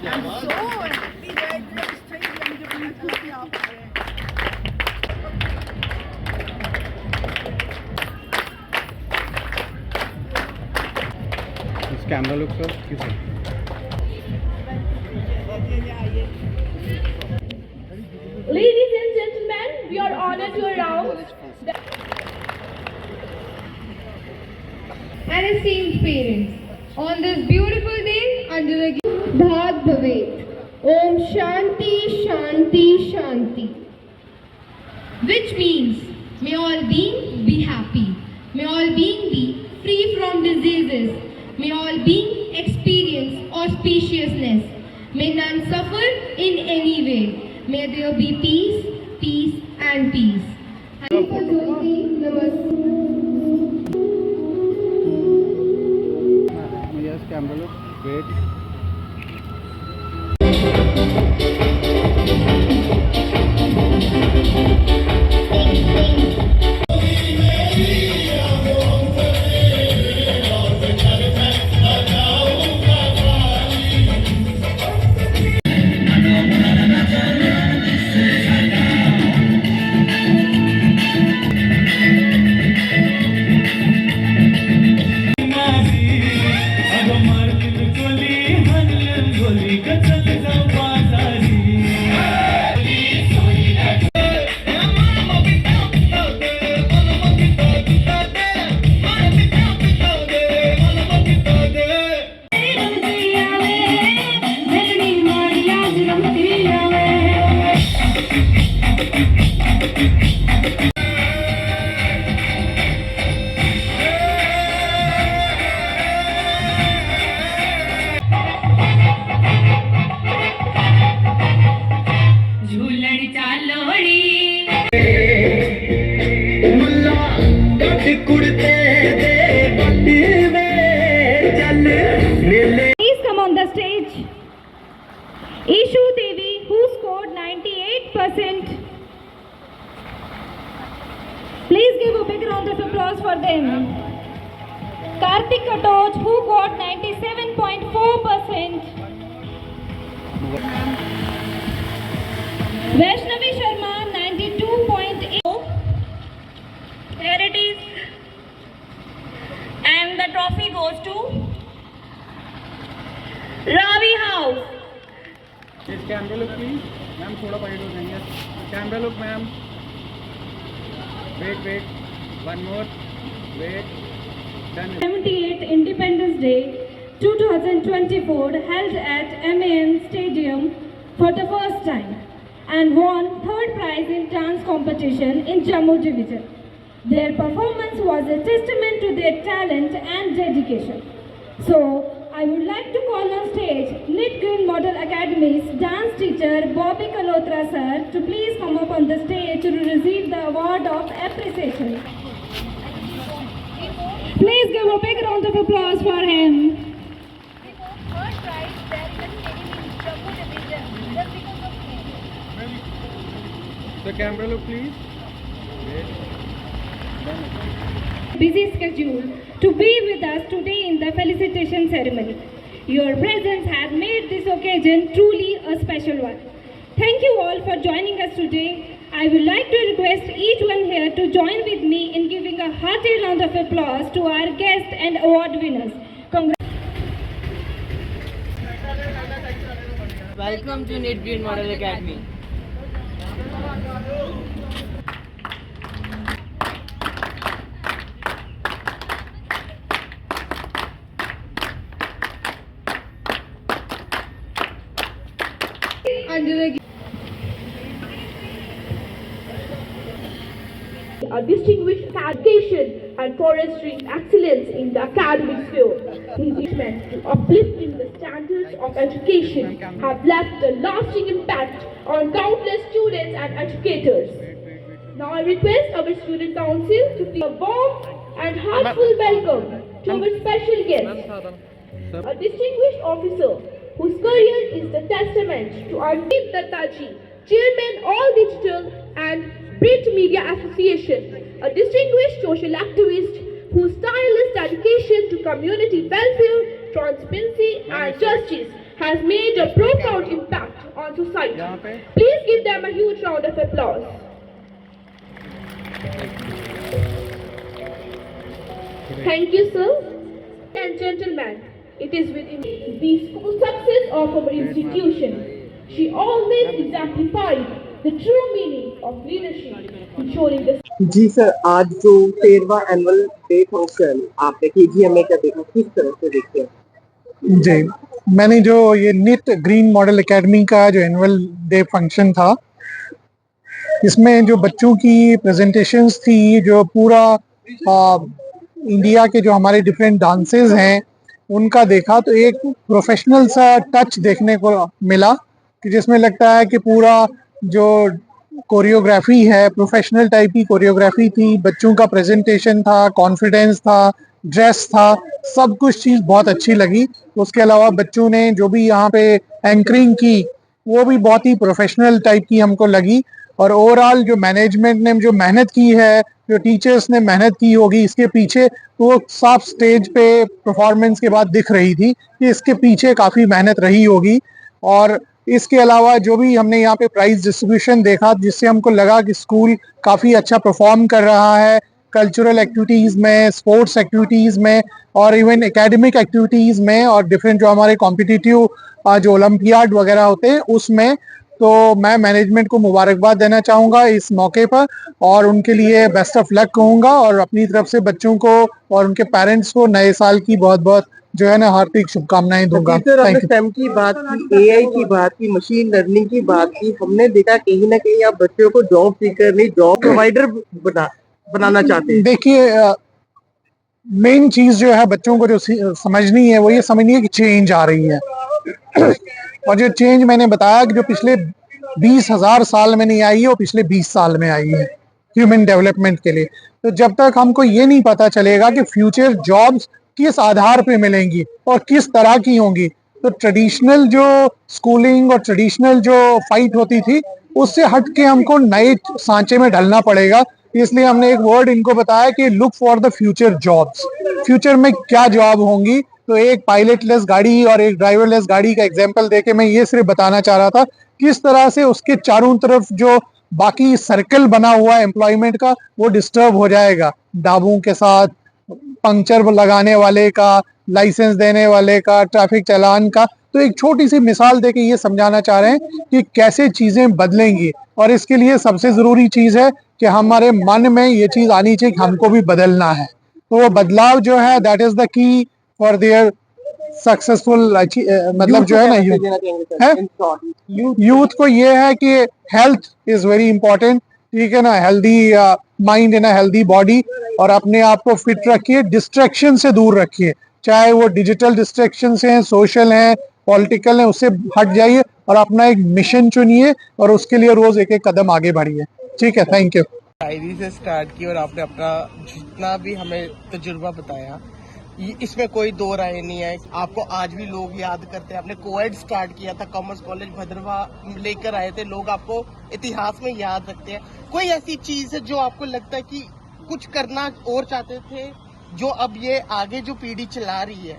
I'm so happy that this thing मुझे बड़ी खुशी आप हैं. इस कैमरा लुक सर किस Ladies and gentlemen, we are honored to announce and esteemed parents on this beautiful day under the Bhag Bhavet. Om Shanti Shanti Shanti. Which means may all beings be happy. May all beings be free from diseases. May all beings experience auspiciousness. May none suffer in any way. May there be peace, peace and peace. Yes camera look wait Please come on the stage. Ishu Devi, who scored 98%. Please give a big round of applause for them. Karthik Katoj, who got 97.4%. Vaishnavi Sharma, 92.8%. Here it is. And the trophy goes to Ravi House. इस camera look please ma'am थोड़ा wide हो जाएंगे camera look ma'am wait one more wait done 78th Independence Day 2024 held at MAN Stadium for the first time and won third prize in dance competition in Jammu Division. Their performance was a testament to their talent and dedication. So, I would like to call on stage Knit Green Model Academy's dance teacher Bobby Kalotra sir to please come up on the stage to receive the award of appreciation. Please give a big round of applause for him. Third prize there in the stadium in Jammu Division just because of him. The camera look please wait Busy schedule to be with us today in the felicitation ceremony. Your presence has made this occasion truly a special one. Thank you all for joining us today. I would like to request each one here to join with me in giving a hearty round of applause to our guests and award winners. Welcome to Knit Green Model Academy. Under the a distinguished education and forestry excellence in the academic field. His achievements to uplifting the standards of education have left a lasting impact on countless students and educators. Now I request our student council to give a warm and heartful welcome to our special guest, a distinguished officer whose career is the testament to our Deep Dattaji, Chairman All Digital and Print Media Association, a distinguished social activist whose tireless dedication to community welfare, transparency and justice has made a profound impact on society. Please give them a huge round of applause. Thank you, sir. And gentlemen, it is with the success of our institution. She always exemplified the true meaning of leadership, ensuring the जी sir, आज जो 13वां annual day function आपने KGMA का देखा, किस तरह से देखते हैं? जी, मैंने जो ये निट ग्रीन मॉडल एकेडमी का जो एनुअल डे फंक्शन था, इसमें जो बच्चों की प्रेजेंटेशंस थी, जो पूरा इंडिया के जो हमारे डिफरेंट डांसेस हैं उनका देखा, तो एक प्रोफेशनल सा टच देखने को मिला कि जिसमें लगता है कि पूरा जो कोरियोग्राफी है प्रोफेशनल टाइप की कोरियोग्राफी थी, बच्चों का प्रेजेंटेशन था, कॉन्फिडेंस था, ड्रेस था, सब कुछ चीज़ बहुत अच्छी लगी। उसके अलावा बच्चों ने जो भी यहाँ पे एंकरिंग की वो भी बहुत ही प्रोफेशनल टाइप की हमको लगी। और ओवरऑल जो मैनेजमेंट ने जो मेहनत की है, जो टीचर्स ने मेहनत की होगी इसके पीछे, वो साफ स्टेज पे परफॉर्मेंस के बाद दिख रही थी कि इसके पीछे काफ़ी मेहनत रही होगी। और इसके अलावा जो भी हमने यहाँ पे प्राइज डिस्ट्रीब्यूशन देखा, जिससे हमको लगा कि स्कूल काफ़ी अच्छा परफॉर्म कर रहा है कल्चरल एक्टिविटीज़ में, स्पोर्ट्स एक्टिविटीज़ में और इवन एकेडमिक एक्टिविटीज़ में, और डिफरेंट जो हमारे कॉम्पिटिटिव जो ओलंपियाड वगैरह होते हैं उसमें। तो मैं मैनेजमेंट को मुबारकबाद देना चाहूँगा इस मौके पर और उनके लिए बेस्ट ऑफ लक कहूँगा, और अपनी तरफ से बच्चों को और उनके पेरेंट्स को नए साल की बहुत बहुत जो है ना हार्दिक शुभकामनाएं दूंगा। आपने स्टेम की बात की, AI की बात की, मशीन लर्निंग की बात की, हमने देखा कहीं ना कहीं आप बच्चों को जॉब सीकर नहीं जॉब प्रोवाइडर बनाना चाहते हैं। देखिए, मेन चीज जो है बच्चों को जो समझनी है वो ये समझनी है कि चेंज आ रही है और जो चेंज मैंने बताया कि जो पिछले 20,000 साल में नहीं आई है वो पिछले 20 साल में आई है ह्यूमन डेवलपमेंट के लिए। तो जब तक हमको ये नहीं पता चलेगा कि फ्यूचर जॉब्स किस आधार पे मिलेंगी और किस तरह की होंगी, तो ट्रेडिशनल जो स्कूलिंग और ट्रेडिशनल जो फाइट होती थी उससे हट के हमको नए सांचे में ढलना पड़ेगा। इसलिए हमने एक वर्ड इनको बताया कि look for the future jobs. Future में क्या जॉब होंगी, तो एक पायलटलेस गाड़ी और एक ड्राइवरलेस गाड़ी का एग्जांपल देके मैं ये सिर्फ बताना चाह रहा था किस तरह से उसके चारों तरफ जो बाकी सर्कल बना हुआ है एम्प्लॉयमेंट का वो डिस्टर्ब हो जाएगा। ढाबों के साथ, पंक्चर लगाने वाले का, लाइसेंस देने वाले का, ट्रैफिक चालान का। तो एक छोटी सी मिसाल देके ये समझाना चाह रहे हैं कि कैसे चीजें बदलेंगी, और इसके लिए सबसे जरूरी चीज है कि हमारे मन में ये चीज आनी चाहिए कि हमको भी बदलना है। तो वो बदलाव जो है that is the key for their successful मतलब जो है ना यूथ को ये है कि हेल्थ इज वेरी इंपॉर्टेंट, ठीक है ना, healthy mind in a healthy body, और अपने आप को फिट रखिए, डिस्ट्रैक्शन से दूर रखिए, चाहे वो डिजिटल डिस्ट्रैक्शन हैं, सोशल हैं, पॉलिटिकल हैं, उससे हट जाइए और अपना एक मिशन चुनिए और उसके लिए रोज एक एक कदम आगे बढ़िए। ठीक है, थैंक यू। शायरी से स्टार्ट की और आपने अपना जितना भी हमें तजुर्बा बताया, इसमें कोई दो राय नहीं है। आपको आज भी लोग याद करते हैं। आपने कोएड स्टार्ट किया था, कॉमर्स कॉलेज भद्रवा लेकर आए थे, लोग आपको इतिहास में याद रखते हैं। कोई ऐसी चीज है जो आपको लगता है कि कुछ करना और चाहते थे, जो अब ये आगे जो पीढ़ी चला रही है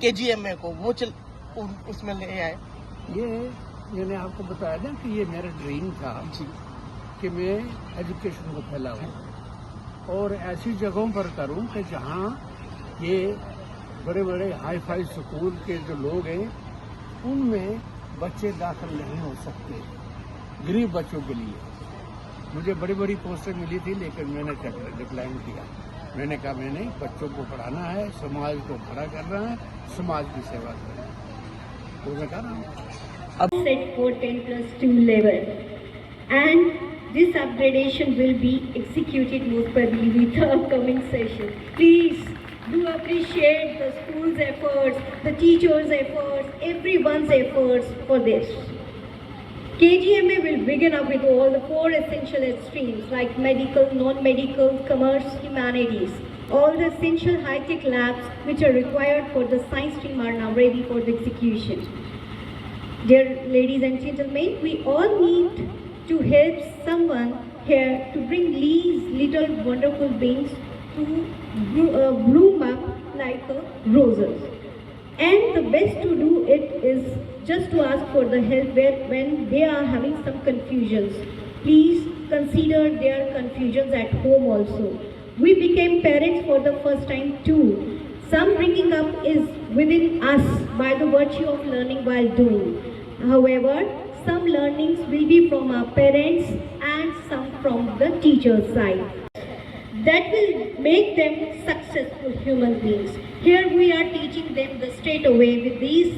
KGMA को, वो उसमें ले आए? ये मैंने आपको बताया ना कि ये मेरा ड्रीम था कि मैं एजुकेशन को फैलाऊं और ऐसी जगहों पर करूं कि जहां ये बड़े बड़े हाई फाई स्कूल के जो लोग हैं उनमें बच्चे दाखिल नहीं हो सकते, गरीब बच्चों के लिए। मुझे बड़ी बड़ी पोस्टें मिली थी लेकिन मैंने डिक्लाइन किया। मैंने कहा मैंने बच्चों को पढ़ाना है, समाज को खड़ा करना है, समाज की सेवा करना है। तो मैं कह रहा हूँ set for 10+2 level, and this upgradation will be executed most probably with the upcoming session. Please do appreciate the school's efforts, the teachers' efforts, everyone's efforts for this. KGMA will begin up with all the 4 essential streams like medical, non-medical, commerce, humanities. All the essential high-tech labs which are required for the science stream are now ready for the execution. Dear ladies and gentlemen, we all need to help someone here to bring these little wonderful beings to bloom up like roses. And the best to do it is just to ask for the help when they are having some confusions. Please consider their confusions at home also. We became parents for the first time too. Some bringing up is within us by the virtue of learning while doing. However, some learnings will be from our parents and some from the teacher's side. That will make them successful human beings. Here we are teaching them the straight away with these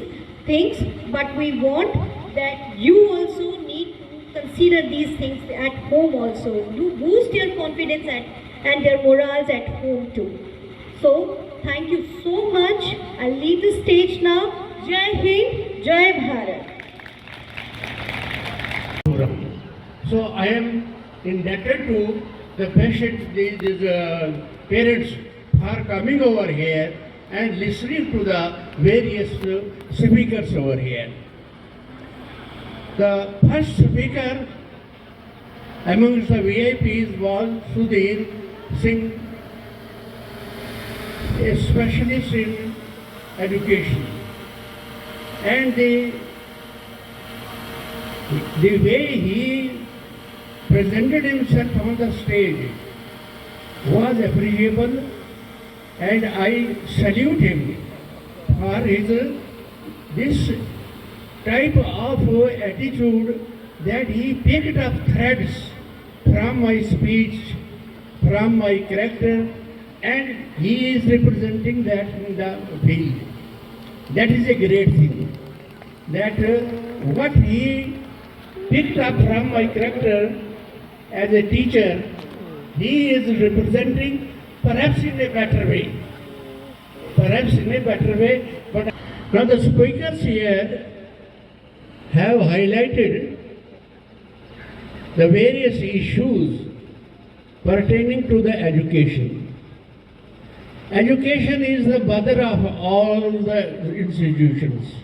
things, but we want that you also need to consider these things at home also. You boost your confidence and their morals at home too. So, thank you so much. I'll leave the stage now. Jai Hind, Jai Bharat. So I am indebted to the patient, these parents for coming over here and listening to the various speakers over here. The first speaker amongst the VIPs was Sudhir Singh, a specialist in education. And the way he presented himself on the stage was appreciable, and I salute him for his this type of attitude, that he picked up threads from my speech, from my character, and he is representing that in the field. That is a great thing. That what he picked up from my character as a teacher, he is representing perhaps in a better way. Perhaps in a better way. But now the speakers here have highlighted the various issues pertaining to the education. Education is the mother of all the institutions.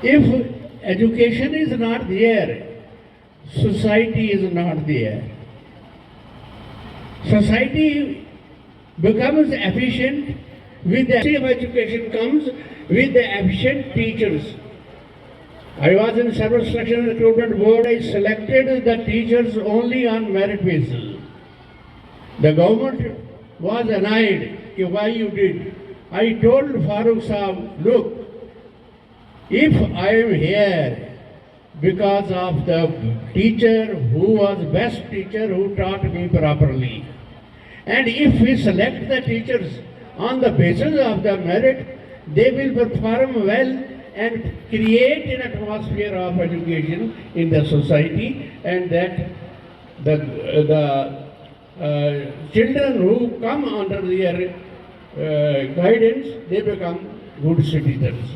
If education is not there, society is not there. Society becomes efficient with the education comes with the efficient teachers. I was in Service Selection and Recruitment Board. I selected the teachers only on merit basis. The government was annoyed. Why you did? I told Farooq Saab, look, if I am here because of the teacher who was best teacher who taught me properly, and if we select the teachers on the basis of the merit, they will perform well and create an atmosphere of education in the society, and that the children who come under their guidance, they become good citizens.